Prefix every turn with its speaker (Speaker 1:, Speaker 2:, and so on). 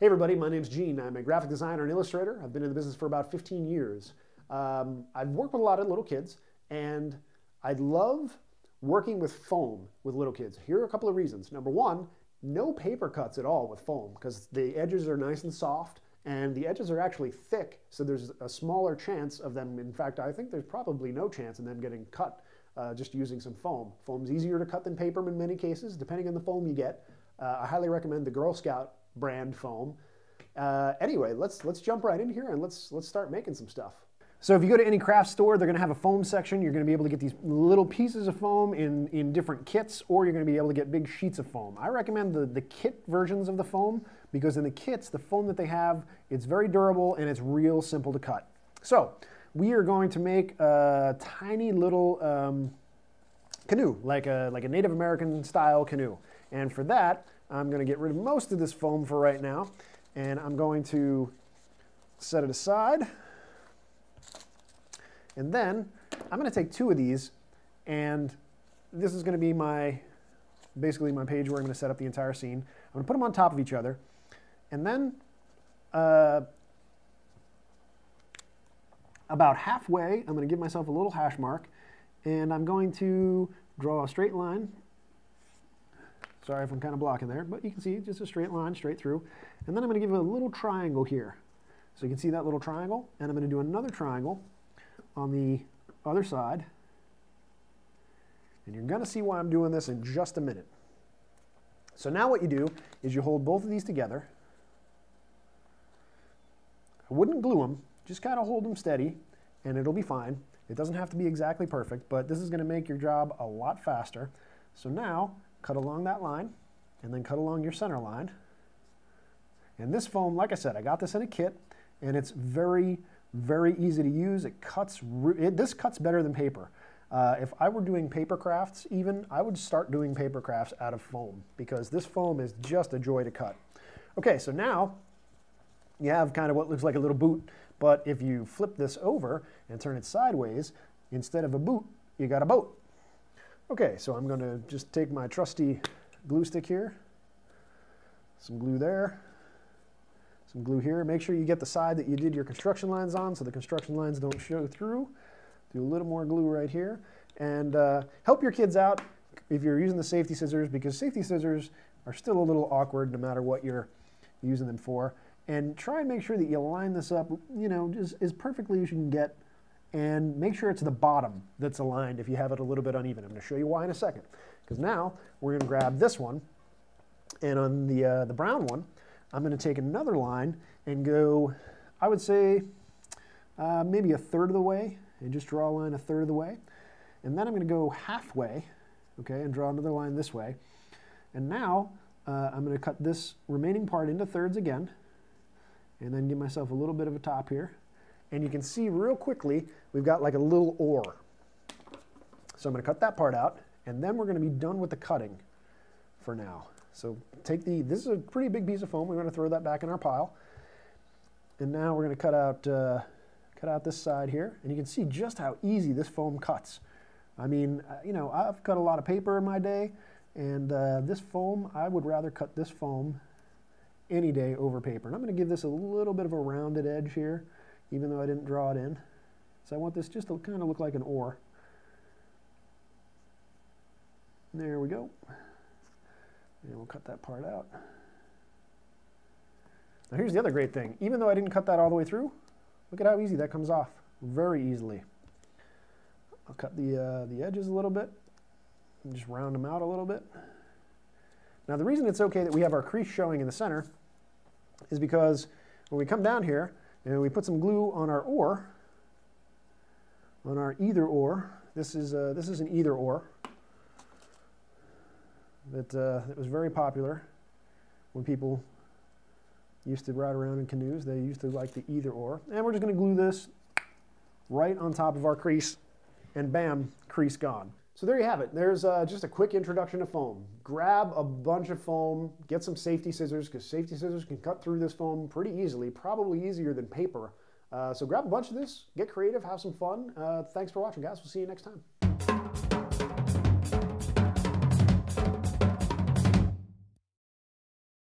Speaker 1: Hey everybody, my name's Gene. I'm a graphic designer and illustrator. I've been in the business for about 15 years. I've worked with a lot of little kids, and I love working with foam with little kids. Here are a couple of reasons. Number one, no paper cuts at all with foam because the edges are nice and soft, and the edges are actually thick, so there's a smaller chance of them. In fact, I think there's probably no chance of them getting cut just using some foam. Foam's easier to cut than paper in many cases, depending on the foam you get. I highly recommend the Girl Scout brand foam. Anyway, let's jump right in here and let's start making some stuff. So if you go to any craft store, they're going to have a foam section. You're going to be able to get these little pieces of foam in different kits, or you're going to be able to get big sheets of foam. I recommend the kit versions of the foam because in the kits, the foam that they have, it's very durable and it's real simple to cut. So we are going to make a tiny little canoe, like a Native American style canoe. And for that, I'm going to get rid of most of this foam for right now, and I'm going to set it aside. And then I'm going to take two of these, and this is going to be basically my page where I'm going to set up the entire scene. I'm going to put them on top of each other, and then about halfway, I'm going to give myself a little hash mark, and I'm going to draw a straight line. Sorry if I'm kind of blocking there, but you can see just a straight line straight through. And then I'm going to give it a little triangle here. So you can see that little triangle, and I'm going to do another triangle on the other side. And you're going to see why I'm doing this in just a minute. So now what you do is you hold both of these together. I wouldn't glue them, just kind of hold them steady, and it'll be fine. It doesn't have to be exactly perfect, but this is going to make your job a lot faster. So now, cut along that line, and then cut along your center line. And this foam, like I said, I got this in a kit, and it's very, very easy to use. It cuts, this cuts better than paper. If I were doing paper crafts even, I would start doing paper crafts out of foam because this foam is just a joy to cut. Okay, so now you have kind of what looks like a little boot, but if you flip this over and turn it sideways, instead of a boot, you got a boat. Okay, so I'm going to just take my trusty glue stick here, some glue there, some glue here. Make sure you get the side that you did your construction lines on so the construction lines don't show through. Do a little more glue right here. And help your kids out if you're using the safety scissors, because safety scissors are still a little awkward no matter what you're using them for. And try and make sure that you line this up, you know, just as perfectly as you can get. And make sure it's the bottom that's aligned if you have it a little bit uneven. I'm going to show you why in a second. Because now we're going to grab this one, and on the brown one, I'm going to take another line and go, I would say, maybe a third of the way, and just draw a line a third of the way. And then I'm going to go halfway, okay, and draw another line this way. And now I'm going to cut this remaining part into thirds again, and then give myself a little bit of a top here. And you can see real quickly, we've got like a little oar. So I'm going to cut that part out, and then we're going to be done with the cutting for now. So take this is a pretty big piece of foam. We're going to throw that back in our pile. And now we're going to cut out this side here. And you can see just how easy this foam cuts. I mean, you know, I've cut a lot of paper in my day, and this foam, I would rather cut this foam any day over paper. And I'm going to give this a little bit of a rounded edge here, even though I didn't draw it in. So I want this just to kind of look like an oar. There we go. And we'll cut that part out. Now here's the other great thing. Even though I didn't cut that all the way through, look at how easy that comes off. Very easily. I'll cut the edges a little bit and just round them out a little bit. Now the reason it's okay that we have our crease showing in the center is because when we come down here, and we put some glue on our oar, on our either oar. This is an either oar that was very popular when people used to ride around in canoes. They used to like the either oar. And we're just going to glue this right on top of our crease, and bam, crease gone. So there you have it. There's just a quick introduction to foam. Grab a bunch of foam, get some safety scissors, because safety scissors can cut through this foam pretty easily, probably easier than paper. So grab a bunch of this, get creative, have some fun. Thanks for watching, guys. We'll see you next time.